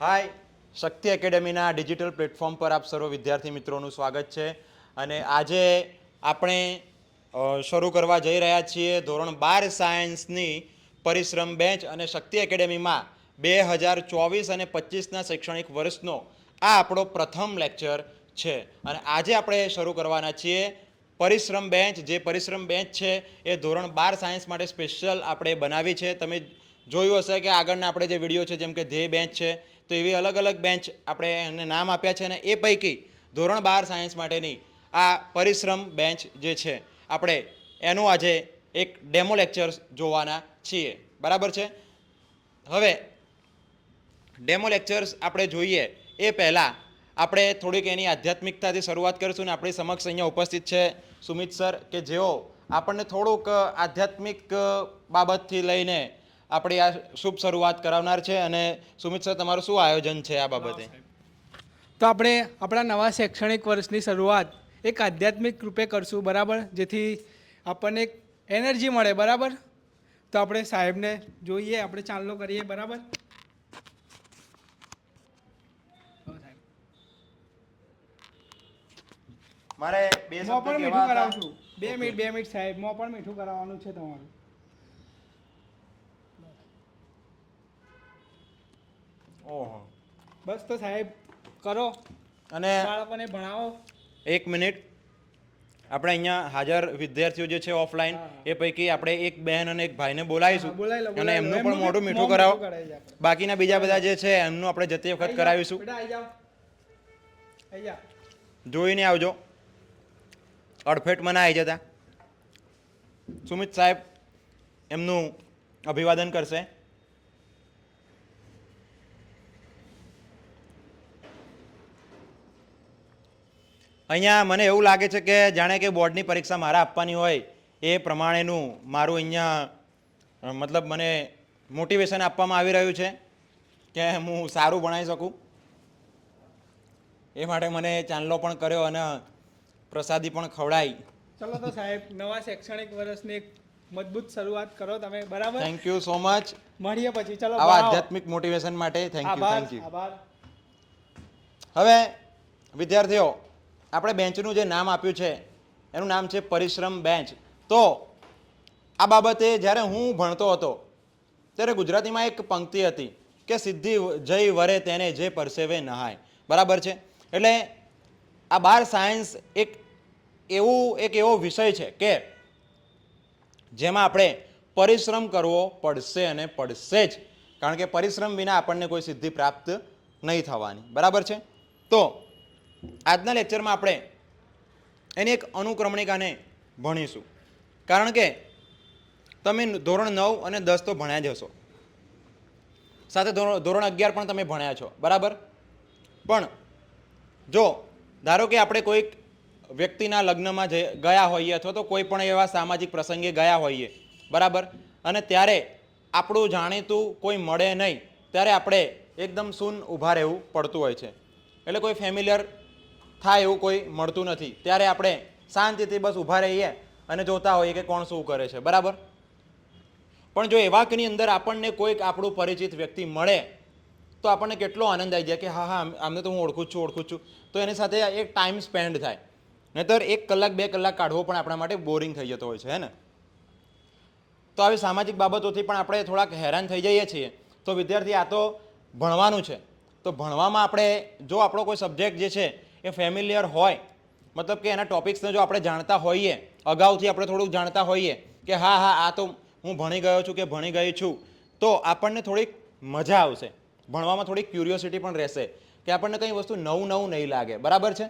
હાય, શક્તિ એકેડેમીના digital platform પર આપ સર્વ વિદ્યાર્થી મિત્રોનું સ્વાગત છે. અને આજે આપણે શરૂ કરવા જઈ રહ્યા છીએ ધોરણ 12 સાયન્સની પરિશ્રમ બેન્ચ અને શક્તિ એકેડેમીમાં 2024 અને 25ના શૈક્ષણિક વર્ષનો આ આપણો પ્રથમ લેક્ચર છે. અને આજે આપણે શરૂ કરવાના છીએ પરિશ્રમ બેન્ચ. જે પરિશ્રમ બેન્ચ છે એ ધોરણ 12 સાયન્સ માટે સ્પેશિયલ આપણે બનાવી છે. તમે જોયું હશે કે આગળના આપણે જે વિડીયો છે જેમ કે ધ્યેય બેન્ચ છે, તો એવી અલગ અલગ બેન્ચ આપણે એને નામ આપ્યા છે. અને એ પૈકી ધોરણ 12 સાયન્સ માટેની આ પરિશ્રમ બેન્ચ જે છે આપણે એનું આજે એક ડેમો લેક્ચર જોવાના છીએ. બરાબર છે. હવે ડેમો લેક્ચર્સ આપણે જોઈએ એ પહેલાં આપણે થોડીક એની આધ્યાત્મિકતાથી શરૂઆત કરીશું. ને આપણી સમક્ષ અહીંયા ઉપસ્થિત છે સુમિત સર, કે જેઓ આપણને થોડુંક આધ્યાત્મિક બાબતથી લઈને આપણી આ શુભ શરૂઆત કરાવનાર છે. અને સુમિત સર, તમારું શું આયોજન છે આ બાબતે? તો આપણે આપણા નવા શૈક્ષણિક વર્ષની શરૂઆત એક આધ્યાત્મિક રૂપે કરશું, બરાબર, જેથી આપણને એક એનર્જી મળે. બરાબર, તો આપણે સાહેબને જોઈએ, આપણે ચાલનો કરીએ. બરાબર, મારે બે મોં શબ્દ પણ મીઠું કહેવા હતા. કરાવશું. 2 મિનિટ સાહેબ, મોં પણ મીઠું કરાવવાનું છે તમારું. ઓહો, બસ તો સાહેબ કરો અને બાળકોને ભણાવો. એક મિનિટ, આપણે અહીંયા હાજર વિદ્યાર્થીઓ જે છે ઓફલાઈન, એ પૈકી આપણે એક બહેન અને એક ભાઈને બોલાવીશું. હા, બોલાવી લો, અને બોલાવી લો. એમનું પણ એમનું મોઢું બી મીઠું મોં કરાવો. કરાવી દે આપણે. બાકીના બીજા બધા જે છે એમનું આપણે જતી વખત કરાવીશું. બેટા આવી જાઓ, આવી જાઓ. જોઈને આવજો, અડફેટમાં ના આવી જતા. સુમિત સાહેબ એમનું અભિવાદન કરશે. અહીંયા મને એવું લાગે છે કે જાણે કે બોર્ડની પરીક્ષા મારે આપવાની હોય એ પ્રમાણેનું મારું અહીંયા મતલબ મને મોટિવેશન આપવામાં આવી રહ્યું છે કે હું સારું ભણાવી શકું. એ માટે મને ચાંદલો પણ કર્યો અને પ્રસાદી પણ ખવડાવી. ચલો તો સાહેબ, નવા શૈક્ષણિક વર્ષની એક મજબૂત શરૂઆત કરો તમે. બરાબર, થેન્ક યુ સો મચ મળીએ પછી. ચલો, આવા ભણાવો. આધ્યાત્મિક મોટિવેશન માટે. થેન્ક યુ, આભાર, થેન્ક યુ. આભાર. હવે વિદ્યાર્થીઓ, આપણે બેન્ચનું જે નામ આપ્યું છે એનું નામ છે પરિશ્રમ બેન્ચ. તો આ બાબતે જ્યારે હું ભણતો હતો ત્યારે ગુજરાતીમાં એક પંક્તિ હતી કે સિદ્ધિ જય વરે તેને જે પરસેવે નહાય. બરાબર છે. એટલે આ 12 સાયન્સ એક એવો વિષય છે કે જેમાં આપણે પરિશ્રમ કરવો પડશે અને પડશે જ. કારણ કે પરિશ્રમ વિના આપણને કોઈ સિદ્ધિ પ્રાપ્ત નહીં થવાની. બરાબર છે. તો આજના લેક્ચરમાં આપણે એની એક અનુક્રમણિકાને ભણીશું. કારણ કે તમે ધોરણ 9 અને 10 તો ભણ્યા જ હશો, સાથે ધોરણ 11 પણ તમે ભણ્યા છો. બરાબર. પણ જો ધારો કે આપણે કોઈક વ્યક્તિના લગ્નમાં ગયા હોઈએ અથવા તો કોઈ પણ એવા સામાજિક પ્રસંગે ગયા હોઈએ, બરાબર, અને ત્યારે આપણું જાણીતું કોઈ મળે નહીં, ત્યારે આપણે એકદમ શૂન ઊભા રહેવું પડતું હોય છે. એટલે કોઈ ફેમિલિયર થાય એવું કોઈ મળતું નથી. ત્યારે આપણે શાંતિથી બસ ઊભા રહીએ અને જોતા હોઈએ કે કોણ શું કરે છે. બરાબર. પણ જો એ વાકની અંદર આપણને કોઈક આપણું પરિચિત વ્યક્તિ મળે તો આપણને કેટલો આનંદ આવી જાય કે હા હા, આમને તો હું ઓળખું જ છું. તો એની સાથે એક ટાઈમ સ્પેન્ડ થાય. નહીંતર 1 કલાક 2 કલાક કાઢવો પણ આપણા માટે બોરિંગ થઈ જતો હોય છે, હે ને? તો આવી સામાજિક બાબતોથી પણ આપણે થોડાક હેરાન થઈ જઈએ છીએ. તો વિદ્યાર્થી, આ તો ભણવાનું છે. તો ભણવામાં આપણે જો આપણો કોઈ સબ્જેક્ટ જે છે એ ફેમિલિયર હોય, મતલબ કે એના ટોપિક્સને જો આપણે જાણતા હોઈએ, અગાઉથી આપણે થોડુંક જાણતા હોઈએ કે હા હા, આ તો હું ભણી ગયો છું કે ભણી ગઈ છું, તો આપણને થોડીક મજા આવશે. ભણવામાં થોડીક ક્યુરિયોસિટી પણ રહેશે કે આપણને કંઈ વસ્તુ નવું નહીં લાગે. બરાબર છે.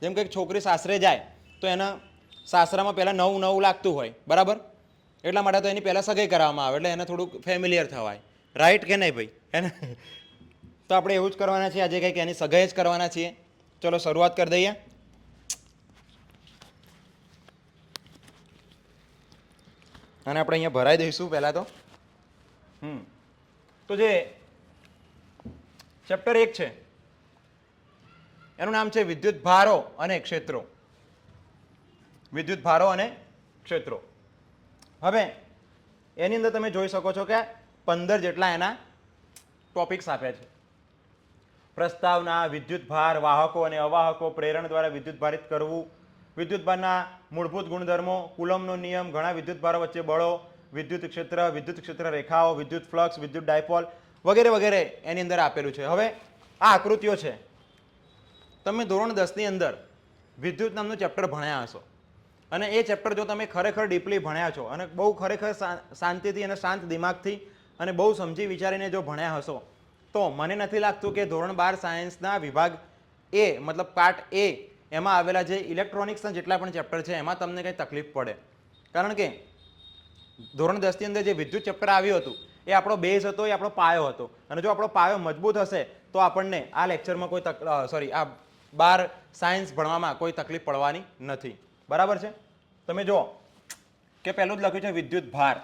જેમ કે છોકરી સાસરે જાય તો એના સાસરામાં પહેલાં નવું લાગતું હોય. બરાબર. એટલા માટે તો એની પહેલાં સગાઈ કરવામાં આવે એટલે એને થોડુંક ફેમિલિયર થવાય. રાઈટ કે નહીં ભાઈ? એને તો આપણે એવું જ કરવાના છીએ આજે, કંઈક એની સગાઈ જ કરવાના છીએ. ચલો શરૂઆત કરી દઈએ. અને આપણે અહીંયા ભરાઈ દઈશું પહેલાં તો જે ચેપ્ટર 1 છે એનું નામ છે વિદ્યુત ભારો અને ક્ષેત્રો. વિદ્યુત ભારો અને ક્ષેત્રો. હવે એની અંદર તમે જોઈ શકો છો કે 15 જેટલા એના ટોપિક્સ આપ્યા છે. પ્રસ્તાવના, વિદ્યુતભાર, વાહકો અને અવાહકો, પ્રેરણ દ્વારા વિદ્યુતભારિત કરવું, વિદ્યુતભારના મૂળભૂત ગુણધર્મો, કુલમનો નિયમ, ઘણા વિદ્યુતભારો વચ્ચે બળો, વિદ્યુત ક્ષેત્ર રેખાઓ, વિદ્યુત ફ્લક્સ, વિદ્યુત ડાયપોલ વગેરે વગેરે એની અંદર આપેલું છે. હવે આ આકૃતિઓ છે. તમે ધોરણ 10 ની અંદર વિદ્યુત નામનું ચેપ્ટર ભણ્યા હશો અને એ ચેપ્ટર જો તમે ખરેખર ડીપલી ભણ્યા છો અને બહુ ખરેખર શાંતિથી અને શાંત દિમાગથી અને બહુ સમજી વિચારીને જો ભણ્યા હશો તો મને નથી લાગતું કે ધોરણ 12 સાયન્સના વિભાગ એ મતલબ પાર્ટ એ એમાં આવેલા જે ઇલેક્ટ્રોનિક્સના જેટલા પણ ચેપ્ટર છે એમાં તમને કંઈ તકલીફ પડે. કારણ કે ધોરણ 10 ની અંદર જે વિદ્યુત ચેપ્ટર આવ્યું હતું એ આપણો બેઝ હતો, એ આપણો પાયો હતો અને જો આપણો પાયો મજબૂત હશે તો આપણને આ લેક્ચરમાં કોઈ આ 12 સાયન્સ ભણવામાં કોઈ તકલીફ પડવાની નથી. બરાબર છે? તમે જુઓ કે પહેલું જ લખ્યું છે વિદ્યુત ભાર.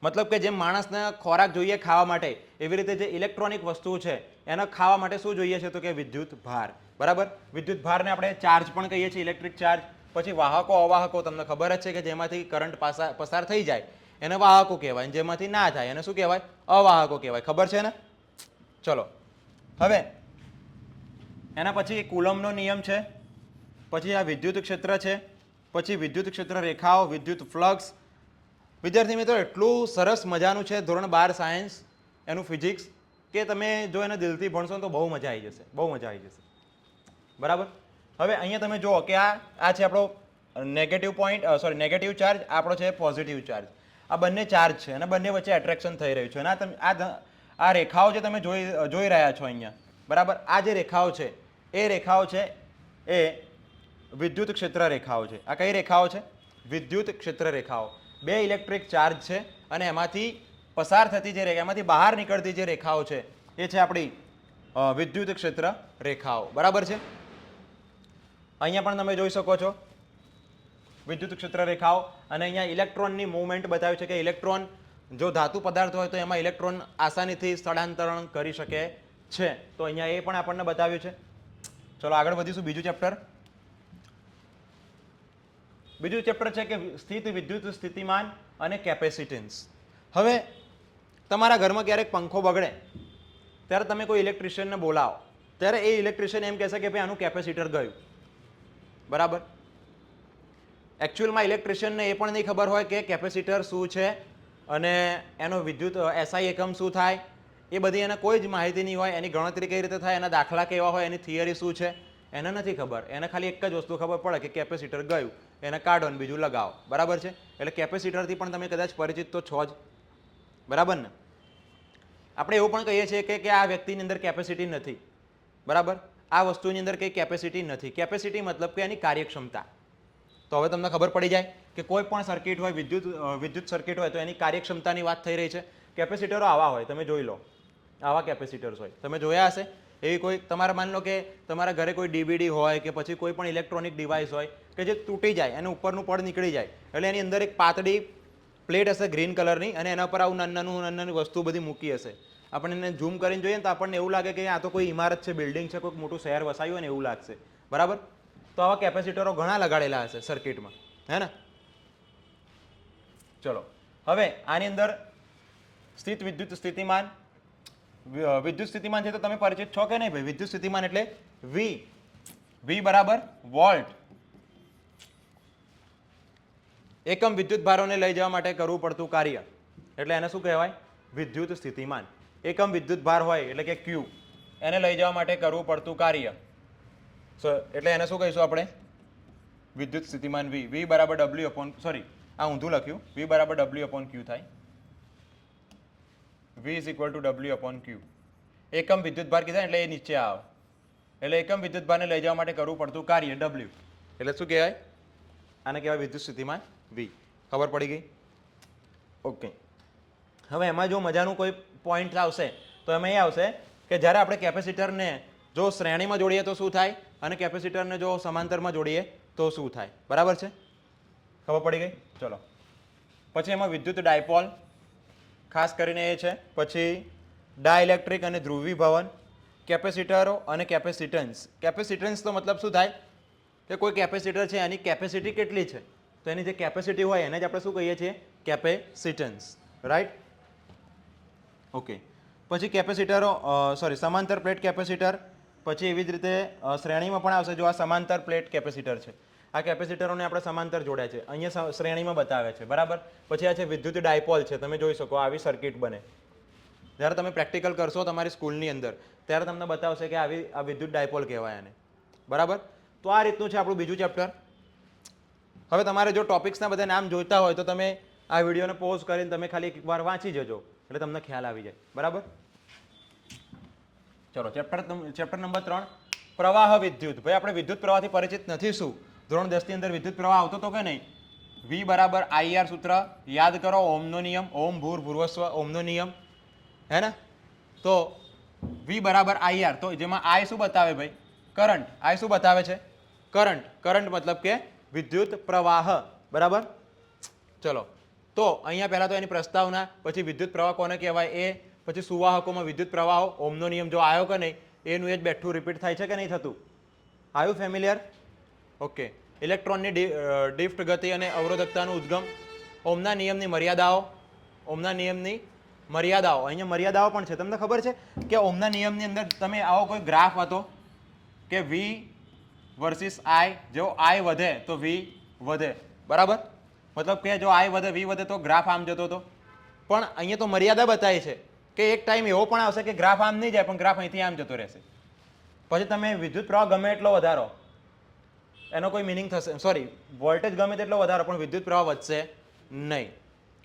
મતલબ કે જેમ માણસને ખોરાક જોઈએ ખાવા માટે એવી રીતે જે ઇલેક્ટ્રોનિક વસ્તુ છે એને ખાવા માટે શું જોઈએ છે તો કે વિદ્યુત ભાર. બરાબર? વિદ્યુત ભારને આપણે ચાર્જ પણ કહીએ છીએ, ઇલેક્ટ્રિક ચાર્જ. પછી વાહકો અવાહકો તમને ખબર જ છે કે જેમાંથી કરંટ પસાર થઈ જાય એને વાહકો કહેવાય, જેમાંથી ના થાય એને શું કહેવાય? અવાહકો કહેવાય. ખબર છે ને? ચલો હવે એના પછી કુલમનો નિયમ છે, પછી આ વિદ્યુત ક્ષેત્ર છે, પછી વિદ્યુત ક્ષેત્ર રેખાઓ, વિદ્યુત ફ્લક્સ. વિદ્યાર્થી મિત્રો એટલું સરસ મજાનું છે ધોરણ 12 સાયન્સ એનું ફિઝિક્સ કે તમે જો એને દિલથી ભણશો તો બહુ મજા આવી જશે, બહુ મજા આવી જશે. બરાબર? હવે અહીંયા તમે જુઓ કે આ છે આપણો નેગેટિવ ચાર્જ, આપણો છે પોઝિટિવ ચાર્જ. આ બંને ચાર્જ છે અને બંને વચ્ચે એટ્રેક્શન થઈ રહ્યું છે અને આ રેખાઓ જે તમે જોઈ રહ્યા છો અહીંયા, બરાબર, આ જે રેખાઓ છે એ રેખાઓ છે એ વિદ્યુત ક્ષેત્ર રેખાઓ છે. આ કઈ રેખાઓ છે? વિદ્યુત ક્ષેત્ર રેખાઓ. બે ઇલેક્ટ્રિક ચાર્જ છે અને એમાંથી પસાર થતી જે રેખા, એમાંથી બહાર નીકળતી જે રેખાઓ છે એ છે આપણી વિદ્યુત ક્ષેત્ર રેખાઓ. બરાબર છે? અહીંયા પણ તમે જોઈ શકો છો વિદ્યુત ક્ષેત્ર રેખાઓ અને અહીંયા ઇલેક્ટ્રોનની મૂવમેન્ટ બતાવી છે કે ઇલેક્ટ્રોન જો ધાતુ પદાર્થ હોય તો એમાં ઇલેક્ટ્રોન આસાનીથી સ્થળાંતરણ કરી શકે છે. તો અહીંયા એ પણ આપણને બતાવ્યું છે. ચલો આગળ વધીશું. બીજું ચેપ્ટર છે કે સ્થિત વિદ્યુત સ્થિતિમાન અને કેપેસિટન્સ. હવે તમારા ઘરમાં ક્યારેક પંખો બગડે ત્યારે તમે કોઈ ઇલેક્ટ્રિશિયનને બોલાવો ત્યારે એ ઇલેક્ટ્રિશિયન એમ કહેશે કે ભાઈ આનું કેપેસિટર ગયું. બરાબર? એકચ્યુઅલમાં ઇલેક્ટ્રિશિયનને એ પણ નહીં ખબર હોય કે કેપેસિટર શું છે અને એનો વિદ્યુત એસઆઈ એકમ શું થાય, એ બધી એને કોઈ જ માહિતી નહીં હોય. એની ગણતરી કઈ રીતે થાય, એના દાખલા કેવા હોય, એની થિયરી શું છે એને નથી ખબર. એને ખાલી એક જ વસ્તુ ખબર પડે કે કેપેસિટર ગયું, એને કાઢો ને બીજું લગાવો. બરાબર છે? એટલે કેપેસિટરથી પણ તમે કદાચ પરિચિત તો છો જ. બરાબર ને? આપણે એવું પણ કહીએ છીએ કે આ વ્યક્તિની અંદર કેપેસિટી નથી. બરાબર? આ વસ્તુની અંદર કંઈ કેપેસિટી નથી. કેપેસિટી મતલબ કે એની કાર્યક્ષમતા. તો હવે તમને ખબર પડી જાય કે કોઈ પણ સર્કિટ હોય, વિદ્યુત સર્કિટ હોય તો એની કાર્યક્ષમતાની વાત થઈ રહી છે. કેપેસિટરો આવા હોય, તમે જોઈ લો, આવા કેપેસિટર્સ હોય, તમે જોયા હશે. એવી કોઈ તમારે માની લો કે તમારા ઘરે કોઈ ડીવીડી હોય કે પછી કોઈ પણ ઇલેક્ટ્રોનિક ડિવાઇસ હોય કે જે તૂટી જાય અને ઉપરનું પડ નીકળી જાય એટલે એની અંદર એક પાતળી પ્લેટ હશે ગ્રીન કલરની અને એના પર આવું નાની વસ્તુ બધી મૂકી હશે. આપણે એને ઝૂમ કરીને જોઈએ તો આપણને એવું લાગે કે આ તો કોઈ ઇમારત છે, બિલ્ડિંગ છે, કોઈક મોટું શહેર વસાયું હોય ને એવું લાગશે. બરાબર? તો આવા કેપેસિટરો ઘણા લગાડેલા હશે સર્કિટમાં, હે ને? ચલો હવે આની અંદર સ્થિત વિદ્યુત સ્થિતિમાન. વિદ્યુત સ્થિતિમાન છે તો તમે પરિચિત છો કે નહીં ભાઈ? વિદ્યુત સ્થિતિમાન એટલે વી બરાબર વોલ્ટ. એકમ વિદ્યુત ભારોને લઈ જવા માટે કરવું પડતું કાર્ય એટલે એને શું કહેવાય? વિદ્યુત સ્થિતિમાન. એકમ વિદ્યુત ભાર હોય એટલે કે ક્યુ, એને લઈ જવા માટે કરવું પડતું કાર્ય એટલે એને શું કહીશું આપણે? વિદ્યુત સ્થિતિમાન વી બરાબર ડબલ્યુ અપોન, સોરી આ ઊંધું લખ્યું, વી બરાબર ડબલ્યુ અપોન ક્યુ થાય. V is equal to W upon Q. એકમ વિદ્યુતભાર કીધા એટલે એ નીચે આવે એટલે એકમ વિદ્યુતભારને લઈ જવા માટે કરવું પડતું કાર્ય W એટલે શું કહેવાય? આને કહેવાય વિદ્યુત સ્થિતિમાન V. ખબર પડી ગઈ? ઓકે. હવે એમાં જો મજાનું કોઈ પોઈન્ટ આવશે તો એમાં એ આવશે કે જ્યારે આપણે કેપેસિટરને જો શ્રેણીમાં જોડીએ તો શું થાય અને કેપેસિટરને જો સમાંતરમાં જોડીએ તો શું થાય. બરાબર છે? ખબર પડી ગઈ? ચલો પછી એમાં વિદ્યુત ડાયપોલ ખાસ કરીને એ છે. પછી ડાઇલેક્ટ્રિક અને ધ્રુવીભવન, કેપેસિટરો અને કેપેસિટન્સ. કેપેસિટન્સ તો મતલબ શું થાય કે કોઈ કેપેસિટર છે એની કેપેસિટી કેટલી છે તો એની જે કેપેસિટી હોય એને જ આપણે શું કહીએ છીએ? કેપેસિટન્સ. રાઈટ? ઓકે. પછી કેપેસિટરો સોરી સમાંતર પ્લેટ કેપેસિટર, પછી એવી જ રીતે શ્રેણીમાં પણ આવશે. જો આ સમાંતર પ્લેટ કેપેસિટર છે, આ કેપેસિટરોને આપણે સમાંતર જોડ્યા છે, અહીંયા શ્રેણીમાં બતાવે છે, બરાબર. પછી આ છે વિદ્યુત ડાયપોલ છે, તમે જોઈ શકો આવી સર્કિટ બને. જ્યારે તમે પ્રેક્ટિકલ કરશો તમારી સ્કૂલની અંદર ત્યારે તમને બતાવશે કે આવી આ વિદ્યુત ડાયપોલ કહેવાય આને, બરાબર. તો આ રીતનું છે આપણું બીજું ચેપ્ટર. હવે તમારે જો ટોપિક્સના બધા નામ જોઈતા હોય તો તમે આ વિડીયોને પોઝ કરીને તમે ખાલી એકવાર વાંચી જજો એટલે તમને ખ્યાલ આવી જાય, બરાબર. ચલો ચેપ્ટર નંબર 3 પ્રવાહ વિદ્યુત. ભાઈ આપણે વિદ્યુત પ્રવાહથી પરિચિત નથી શું? ધોરણ 10 ની અંદર વિદ્યુત પ્રવાહ આવતો તો કે નહીં? V બરાબર IR સૂત્ર યાદ કરો, ઓમનો નિયમ, ઓમ ભૂર ભૂર્વસ્વ ઓમનો નિયમ, હે ને. તો V બરાબર IR, તો જેમાં I શું બતાવે ભાઈ? કરંટ. I શું બતાવે છે? કરંટ. કરંટ મતલબ કે વિદ્યુત પ્રવાહ, બરાબર. ચલો તો અહીંયા પહેલા તો એની પ્રસ્તાવના, પછી વિદ્યુત પ્રવાહ કોને કહેવાય એ, પછી સુવાહકોમાં વિદ્યુત પ્રવાહો, ઓમનો નિયમ જો આવ્યો કે નહીં એનું એ જ બેઠું રિપીટ થાય છે કે નહીં થતું? આવ્યું ફેમિલિયર? ઓકે. ઇલેક્ટ્રોનની ડિફ્ટ ગતિ અને અવરોધકતાનું ઉદ્ગમ, ઓમના નિયમની મર્યાદાઓ, ઓમના નિયમની મર્યાદાઓ, અહીંયા મર્યાદાઓ પણ છે. તમને ખબર છે કે ઓમના નિયમની અંદર તમે આવો કોઈ ગ્રાફ હતો કે V વર્સિસ I, જો I વધે તો V વધે, બરાબર. મતલબ કે જો I વધે V વધે તો ગ્રાફ આમ જતો હતો. પણ અહીંયા તો મર્યાદા બતાવી છે કે એક ટાઈમ એવો પણ આવશે કે ગ્રાફ આમ નહીં જાય પણ ગ્રાફ અહીંથી આમ જતો રહેશે. પછી તમે વિદ્યુત પ્રવાહ ગમે એટલો વધારો, એનો કોઈ મિનિંગ થશે, સોરી વોલ્ટેજ ગમે તેટલો વધારો પણ વિદ્યુત પ્રવાહ વધશે નહીં,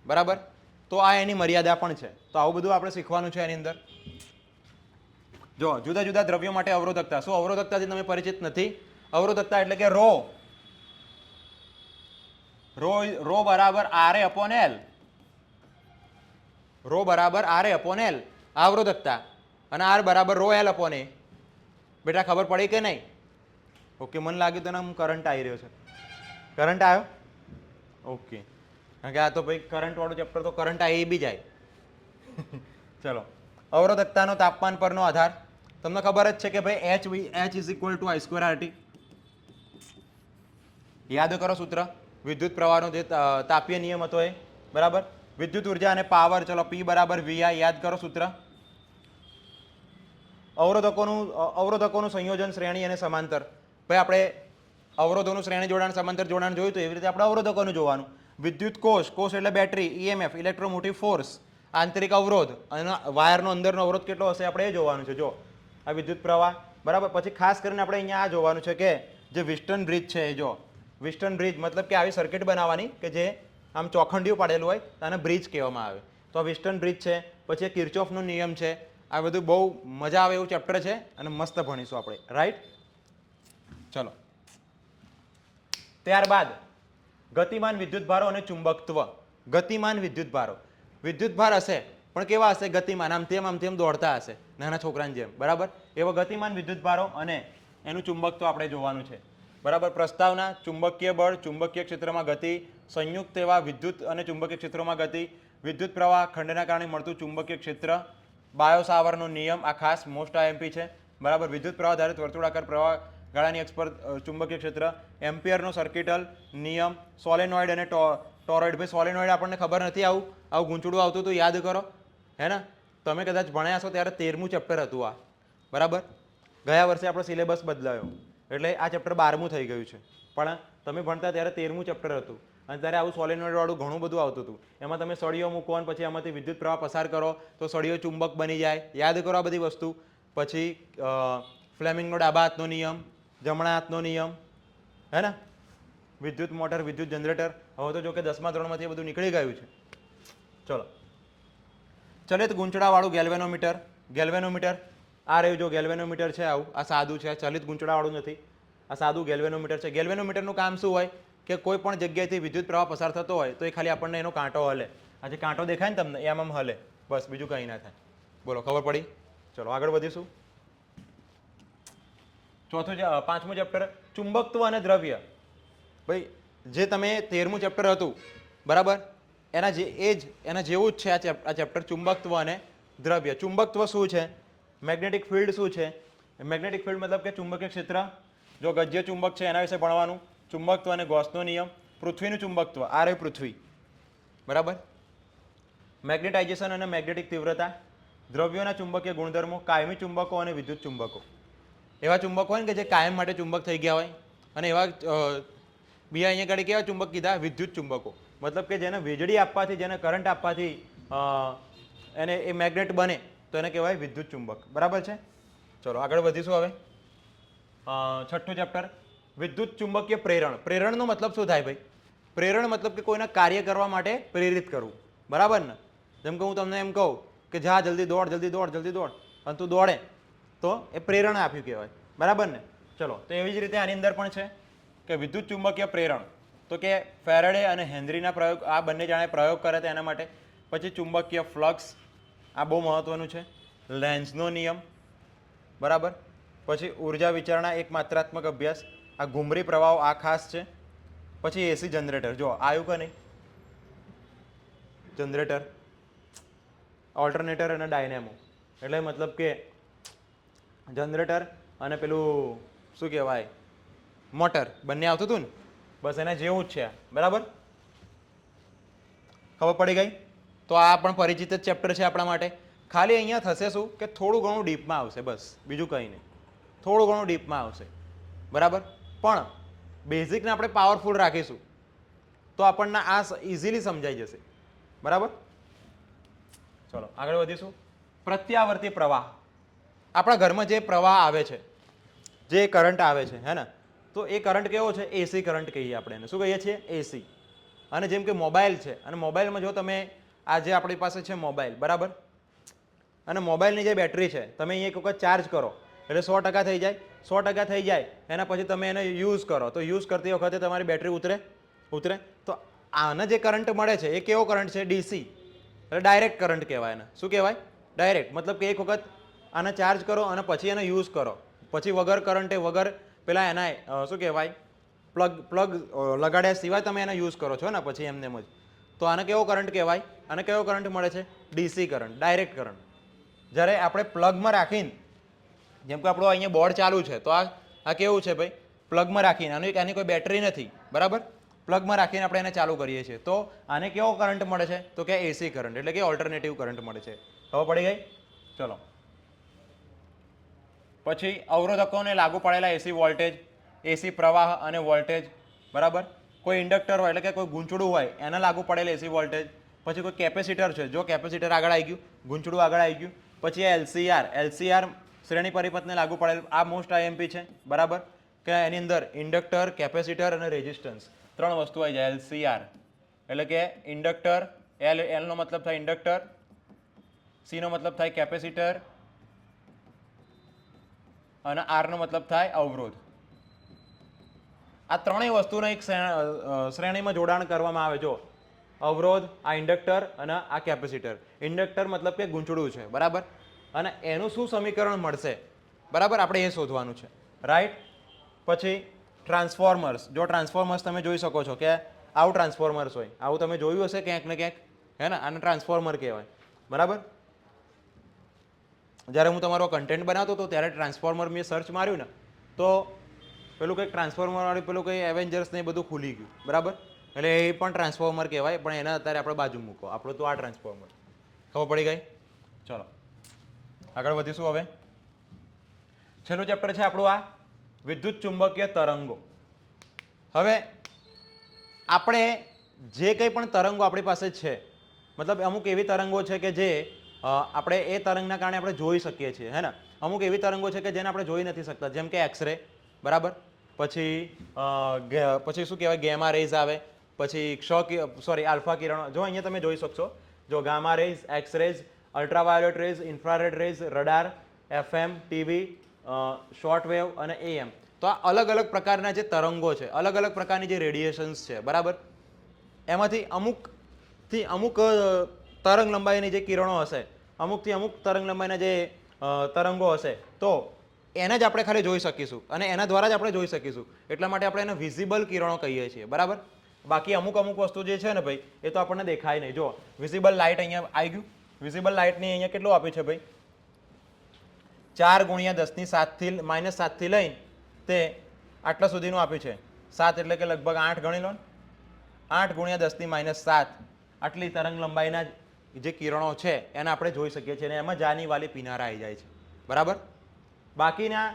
બરાબર. તો આ એની મર્યાદા પણ છે. તો આવું બધું આપણે શીખવાનું છે એની અંદર. જો જુદા જુદા દ્રવ્યો માટે અવરોધકતા. શું અવરોધકતાથી તમે પરિચિત નથી? અવરોધકતા એટલે કે રો બરાબર RA અપોન L, રો બરાબર RA અપોન L અવરોધકતા, અને R બરાબર રો L અપોન A. બેટા ખબર પડી કે નહીં? ઓકે, મને લાગ્યું તને હું કરંટ આવી રહ્યો છે. કરંટ આવ્યો? ઓકે, કારણ કે આ તો ભાઈ કરંટ વાળું ચેપ્ટર તો કરંટ આવી બી જાય. ચલો, અવરોધકતાનો તાપમાન પરનો આધાર. તમને ખબર જ છે કે ભાઈ H is equal to I²RT. યાદ કરો સૂત્ર, વિદ્યુત પ્રવાહનો જે તાપીય નિયમ હતો એ, બરાબર. વિદ્યુત ઉર્જા અને પાવર, ચલો P બરાબર VI, યાદ કરો સૂત્ર. અવરોધકોનું સંયોજન, શ્રેણી અને સમાંતર. ભાઈ આપણે અવરોધોનું શ્રેણી જોડાણ, સમાંતર જોડાણ જોયું તો એવી રીતે આપણે અવરોધકોનું જોવાનું. વિદ્યુત કોષ, કોષ એટલે બેટરી, EMF ઇલેક્ટ્રોમોટિવ ફોર્સ, આંતરિક અવરોધ અને વાયરનો અંદરનો અવરોધ કેટલો હશે આપણે એ જોવાનું છે. જો આ વિદ્યુત પ્રવાહ, બરાબર. પછી ખાસ કરીને આપણે અહીંયા આ જોવાનું છે કે જે વિસ્ટન બ્રિજ છે એ, જો વિસ્ટન બ્રિજ મતલબ કે આવી સર્કિટ બનાવવાની કે જે આમ ચોખંડિયું પાડેલું હોય તો આને બ્રિજ કહેવામાં આવે. તો આ વિસ્ટન બ્રિજ છે. પછી કિર્ચોફનો નિયમ છે. આ બધું બહુ મજા આવે એવું ચેપ્ટર છે અને મસ્ત ભણીશું આપણે, રાઈટ. ચલો, ત્યારબાદ ગતિમાન વિદ્યુતભારો અને ચુંબકત્વ. ગતિમાન વિદ્યુતભારો, વિદ્યુતભાર હશે પણ કેવા હશે? ગતિમાન, આમ તેમ દોડતા હશે, નાના છોકરાની જેમ, બરાબર. એવા ગતિમાન વિદ્યુતભારો અને એનું ચુંબકત્વ આપણે જોવાનું છે, બરાબર. પ્રસ્તાવના, ચુંબકીય બળ, ચુંબકીય ક્ષેત્રમાં ગતિ, સંયુક્ત એવા વિદ્યુત અને ચુંબકીય ક્ષેત્રોમાં ગતિ, વિદ્યુત પ્રવાહ, ખંડના કારણે મળતું ચુંબકીય ક્ષેત્ર, બાયો સાવરનો નિયમ, આ ખાસ મોસ્ટ IMP છે, બરાબર. વિદ્યુત પ્રવાહ ધારિત વર્તુળાકાર પ્રવાહ ગાળાની અક્ષ પર ચુંબકીય ક્ષેત્ર, એમ્પિયરનો સર્કિટલ નિયમ, સોલેનોઇડ અને ટોરોઇડ. ભાઈ સોલેનોઇડ આપણને ખબર નથી, આવું ગૂંચડું આવતું હતું, યાદ કરો, હે ને. તમે કદાચ ભણ્યા છો ત્યારે 13મું ચેપ્ટર હતું આ, બરાબર. ગયા વર્ષે આપણો સિલેબસ બદલાયો એટલે આ ચેપ્ટર 12મું થઈ ગયું છે, પણ તમે ભણતા ત્યારે 13મું ચેપ્ટર હતું અને ત્યારે આવું સોલેનોઇડ વાળું ઘણું બધું આવતું હતું. એમાં તમે સળીઓ મૂકો અને પછી આમાંથી વિદ્યુત પ્રવાહ પસાર કરો તો સળીઓ ચુંબક બની જાય, યાદ કરો આ બધી વસ્તુ. પછી ફ્લેમિંગનો ડાબા હાથનો નિયમ, જમણા હાથનો નિયમ, હે ને. વિદ્યુત મોટર, વિદ્યુત જનરેટર. હવે તો જો કે 10મા ધોરણમાંથી બધું નીકળી ગયું છે. ચલો, ચલિત ગૂંચળાવાળું ગેલ્વેનોમીટર. ગેલ્વેનોમીટર આ રહ્યું, જો ગેલ્વેનોમીટર છે આવું, આ સાદું છે, ચલિત ગૂંચળાવાળું નથી, આ સાદું ગેલ્વેનોમીટર છે. ગેલ્વેનોમીટરનું કામ શું હોય કે કોઈ પણ જગ્યાએથી વિદ્યુત પ્રવાહ પસાર થતો હોય તો એ ખાલી આપણને એનો કાંટો હલે. આ જે કાંટો દેખાય ને તમને, એમ હલે, બસ, બીજું કંઈ ના થાય. બોલો, ખબર પડી? ચલો આગળ વધીશું. પાંચમું ચેપ્ટર ચુંબકત્વ અને દ્રવ્ય. ભાઈ જે તમે 13મું ચેપ્ટર હતું, બરાબર, એના જેવું જ છે આ ચેપ્ટર, ચુંબકત્વ અને દ્રવ્ય. ચુંબકત્વ શું છે? મેગ્નેટિક ફિલ્ડ શું છે? મેગ્નેટિક ફિલ્ડ મતલબ કે ચુંબકીય ક્ષેત્ર. જો ગજ્ય ચુંબક છે એના વિશે ભણવાનું. ચુંબકત્વ અને ગૌસનો નિયમ. પૃથ્વીનું ચુંબકત્વ, આ રહી પૃથ્વી, બરાબર. મેગ્નેટાઇઝેશન અને મેગ્નેટિક તીવ્રતા. દ્રવ્યોના ચુંબકીય ગુણધર્મો, કાયમી ચુંબકો અને વિદ્યુત ચુંબકો. એવા ચુંબકો હોય ને કે જે કાયમ માટે ચુંબક થઈ ગયા હોય, અને એવા બીજા અહીંયા આગળ કેવા ચુંબક કીધા? વિદ્યુત ચુંબકો. મતલબ કે જેને વીજળી આપવાથી, જેને કરંટ આપવાથી એને એ મેગ્નેટ બને તો એને કહેવાય વિદ્યુત ચુંબક. બરાબર છે? ચલો આગળ વધીશું હવે. છઠ્ઠું ચેપ્ટર, વિદ્યુત ચુંબકીય પ્રેરણ. પ્રેરણનો મતલબ શું થાય ભાઈ? પ્રેરણ મતલબ કે કોઈના કાર્ય કરવા માટે પ્રેરિત કરવું. બરાબર ને? જેમ કે હું તમને એમ કહું કે જા જલ્દી દોડ, જલ્દી દોડ, જલ્દી દોડ, અને તું દોડે તો એ પ્રેરણ આપ્યું કહેવાય. બરાબર ને? ચલો, તો એવી જ રીતે આની અંદર પણ છે કે વિદ્યુત ચુંબકીય પ્રેરણ, તો કે ફેરાડે અને હેનરીના પ્રયોગ, આ બંને જણાએ પ્રયોગ કર્યા હતા એના માટે. પછી ચુંબકીય ફ્લક્સ, આ બહુ મહત્વનું છે. લેન્ઝનો નિયમ, બરાબર. પછી ઉર્જા વિચારણા, એક માત્રાત્મક અભ્યાસ, આ ઘુમરી પ્રવાહો, આ ખાસ છે. પછી એસી જનરેટર, જો આવ્યું કે નહીં? જનરેટર, ઓલ્ટરનેટર અને ડાયનેમો. એટલે મતલબ કે જનરેટર અને પેલું શું કહેવાય, મોટર, બંને આવતું હતું ને, બસ એના જેવું જ છે. બરાબર? ખબર પડી ગઈ? તો આ પણ પરિચિત જ ચેપ્ટર છે આપણા માટે. ખાલી અહીંયા થશે શું કે થોડું ઘણું ડીપમાં આવશે, બસ, બીજું કંઈ નહીં. થોડું ઘણું ડીપમાં આવશે. બરાબર? પણ બેઝિકને આપણે પાવરફુલ રાખીશું તો આપણને આ ઇઝીલી સમજાઈ જશે. બરાબર? ચલો આગળ વધીશું. પ્રત્યાવર્તી પ્રવાહ, આપણા ઘરમાં જે પ્રવાહ આવે છે, જે કરંટ આવે છે, હે ને, તો એ કરંટ કેવો છે? એસી કરંટ કહીએ આપણે એને. શું કહીએ છીએ? એસી. અને જેમ કે મોબાઈલ છે, અને મોબાઈલમાં જો તમે આ જે આપણી પાસે છે મોબાઈલ, બરાબર, અને મોબાઈલની જે બેટરી છે તમે અહીંયા એક વખત ચાર્જ કરો એટલે 100% થઈ જાય. 100% થઈ જાય એના પછી તમે એને યુઝ કરો તો યુઝ કરતી વખતે તમારી બેટરી ઉતરે. તો આને જે કરંટ મળે છે એ કેવો કરંટ છે? ડીસી. એટલે ડાયરેક્ટ કરંટ કહેવાય એને. શું કહેવાય? ડાયરેક્ટ. મતલબ કે એક વખત આને ચાર્જ કરો અને પછી એને યુઝ કરો, પછી વગર કરંટે, વગર પેલા એના શું કહેવાય, પ્લગ લગાડ્યા સિવાય તમે એને યુઝ કરો છો ને પછી એમને જ, તો આને કેવો કરંટ કહેવાય? આને કેવો કરંટ મળે છે? DC current, direct current. જ્યારે આપણે પ્લગમાં રાખીને, જેમ કે આપણો અહીંયા બોર્ડ ચાલુ છે, તો આ કેવું છે ભાઈ? પ્લગમાં રાખીને, આની કોઈ બેટરી નથી, બરાબર, પ્લગમાં રાખીને આપણે એને ચાલુ કરીએ છીએ, તો આને કેવો કરંટ મળે છે? તો કે એસી કરંટ, એટલે કે ઓલ્ટરનેટિવ કરંટ મળે છે. ખબર પડી ગઈ? ચલો પછી અવરોધકોને લાગુ પડેલા એસી વોલ્ટેજ, એસી પ્રવાહ અને વોલ્ટેજ, બરાબર. કોઈ ઇન્ડક્ટર હોય એટલે કે કોઈ ગૂંચળું હોય એને લાગુ પડેલ એસી વોલ્ટેજ. પછી કોઈ કેપેસિટર છે, જો કેપેસિટર આગળ આવી ગયું, ગૂંચળું આગળ આવી ગયું. પછી એલસીઆર શ્રેણી પરિપથને લાગુ પડેલ, આ મોસ્ટ આઈએમપી છે, બરાબર, કે એની અંદર ઇન્ડક્ટર, કેપેસિટર અને રેઝિસ્ટન્સ, ત્રણ વસ્તુ આવી જાય. એલસીઆર એટલે કે ઇન્ડક્ટર, એલનો મતલબ થાય ઇન્ડક્ટર, સીનો મતલબ થાય કેપેસિટર, અને આરનો મતલબ થાય અવરોધ. આ ત્રણેય વસ્તુને એક શ્રેણીમાં જોડાણ કરવામાં આવે. જો અવરોધ, આ ઇન્ડક્ટર અને આ કેપેસિટર. ઇન્ડક્ટર મતલબ કે ગૂંચળું છે, બરાબર, અને એનું શું સમીકરણ મળશે, બરાબર, આપણે એ શોધવાનું છે, રાઈટ. પછી ટ્રાન્સફોર્મર્સ, જો ટ્રાન્સફોર્મર્સ તમે જોઈ શકો છો કે આવું ટ્રાન્સફોર્મર્સ હોય, આવું તમે જોયું હશે ક્યાંક ને ક્યાંક, હે ને, આને ટ્રાન્સફોર્મર કહેવાય, બરાબર. જ્યારે હું તમારો કન્ટેન્ટ બનાવતો હતો ત્યારે ટ્રાન્સફોર્મર મેં સર્ચ માર્યું ને તો પેલું કંઈક ટ્રાન્સફોર્મર વાળું પેલું કંઈ એવેન્જર્સ ને એ બધું ખુલી ગયું, બરાબર. એટલે એ પણ ટ્રાન્સફોર્મર કહેવાય, પણ એના અત્યારે આપણે બાજુ મૂકો, આપણું તો આ ટ્રાન્સફોર્મર. ખબર પડી ગઈ? ચલો આગળ વધીશું હવે. છેલ્લું ચેપ્ટર છે આપણું આ વિદ્યુત ચુંબકીય તરંગો. હવે આપણે જે કંઈ પણ તરંગો આપણી પાસે છે, મતલબ અમુક એવી તરંગો છે કે જે આપણે એ તરંગના કારણે આપણે જોઈ શકીએ છીએ, હે ને. અમુક એવી તરંગો છે કે જેને આપણે જોઈ નથી શકતા, જેમ કે એક્સરે, બરાબર. પછી શું કહેવાય, ગેમા રેઝ આવે, પછી આલ્ફા કિરણો. જો અહીંયા તમે જોઈ શકશો, જો gamma rays, x rays, ultraviolet rays, infrared rays, radar, FM, TV, short wave અને એએમ. તો આ અલગ અલગ પ્રકારના જે તરંગો છે, અલગ અલગ પ્રકારની જે રેડિયેશન્સ છે, બરાબર, એમાંથી અમુક તરંગ લંબાઈની જે કિરણો હશે, અમુકથી અમુક તરંગ લંબાઈના જે તરંગો હશે, તો એને જ આપણે ખાલી જોઈ શકીશું અને એના દ્વારા જ આપણે જોઈ શકીશું. એટલા માટે આપણે એને વિઝિબલ કિરણો કહીએ છીએ, બરાબર. બાકી અમુક વસ્તુ જે છે ને ભાઈ, એ તો આપણને દેખાય નહીં. જો વિઝિબલ લાઇટ અહીંયા આવી ગયું, વિઝિબલ લાઇટની અહીંયા કેટલું આપ્યું છે ભાઈ? 4 × 10⁻⁷ થી લઈને તે આટલા સુધીનું આપ્યું છે. 7 એટલે કે લગભગ 8 ગણી લો ને, 8 × 10⁻⁷ આટલી તરંગ લંબાઈના જે કિરણો છે એને આપણે જોઈ શકીએ છીએ અને એમાં જાની વાલી પીનારા આવી જાય છે બરાબર. બાકીના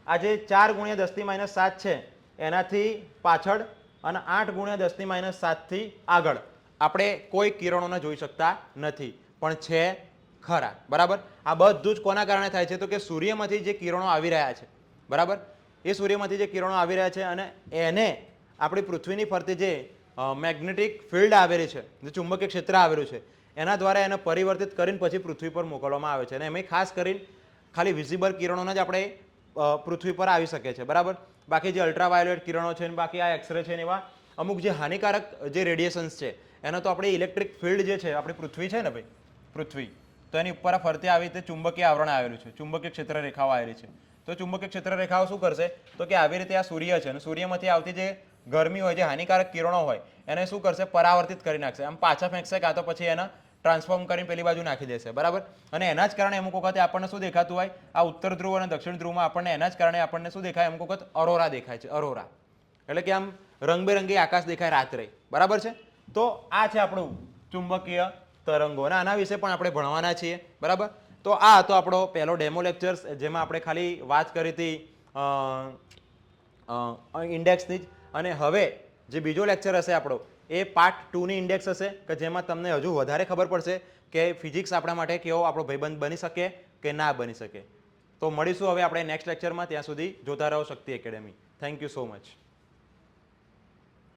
આ જે 4 × 10⁻7 છે એનાથી પાછળ અને 8 × 10⁻7 થી આગળ આપણે કોઈ કિરણોને જોઈ શકતા નથી પણ છે ખરા બરાબર. આ બધું જ કોના કારણે થાય છે તો કે સૂર્યમાંથી જે કિરણો આવી રહ્યા છે બરાબર, એ સૂર્યમાંથી જે કિરણો આવી રહ્યા છે અને એને આપણી પૃથ્વીની ફરતે જે મેગ્નેટિક ફિલ્ડ આવેલી છે, જે ચુંબકીય ક્ષેત્ર આવેલું છે એના દ્વારા એને પરિવર્તિત કરીને પછી પૃથ્વી પર મોકલવામાં આવે છે અને એમાં ખાસ કરીને ખાલી વિઝિબલ કિરણોને જ આપણે પૃથ્વી પર આવી શકે છે બરાબર. બાકી જે અલ્ટ્રાવાયોલેટ કિરણો છે ને બાકી આ એક્સરે છે ને એવા અમુક જે હાનિકારક જે રેડિયેશન્સ છે એનો તો આપણે ઇલેક્ટ્રિક ફિલ્ડ જે છે આપણી પૃથ્વી છે ને ભાઈ, પૃથ્વી તો એની ઉપર ફરતે આવી રીતે ચુંબકીય આવરણ આવેલું છે, ચુંબકીય ક્ષેત્ર રેખાઓ આવેલી છે. તો ચુંબકીય ક્ષેત્ર રેખાઓ શું કરશે તો કે આવી રીતે આ સૂર્ય છે અને સૂર્યમાંથી આવતી જે ગરમી હોય, જે હાનિકારક કિરણો હોય એને શું કરશે પરાવર્તિત કરી નાખશે, આમ પાછા ફેંકશે કાં તો પછી એને ટ્રાન્સફોર્મ કરીને પેલી બાજુ નાખી દેશે બરાબર. અને એના જ કારણે અમુક વખતે આપણને શું દેખાતું હોય, આ ઉત્તર ધ્રુવ અને દક્ષિણ ધ્રુવમાં આપણને એના જ કારણે આપણને શું દેખાય, અમુક વખત અરોરા દેખાય છે, અરોરા એટલે કે આમ રંગબેરંગી આકાશ દેખાય રાત્રે બરાબર છે. તો આ છે આપણું ચુંબકીય તરંગો અને આના વિશે પણ આપણે ભણવાના છીએ બરાબર. તો આ હતો આપણો પહેલો ડેમો લેક્ચર જેમાં આપણે ખાલી વાત કરી હતી ઇન્ડેક્સની જ. અને હવે જે બીજો લેક્ચર હશે આપણો એ પાર્ટ 2ની ઇન્ડેક્સ હશે કે જેમાં તમને હજુ વધારે ખબર પડશે કે ફિઝિક્સ આપણા માટે કેવો આપણો ભાઈબંધ બની શકે કે ના બની શકે. તો મળીશું હવે આપણે નેક્સ્ટ લેક્ચરમાં. ત્યાં સુધી જોતા રહો Shakti academy. Thank you so much.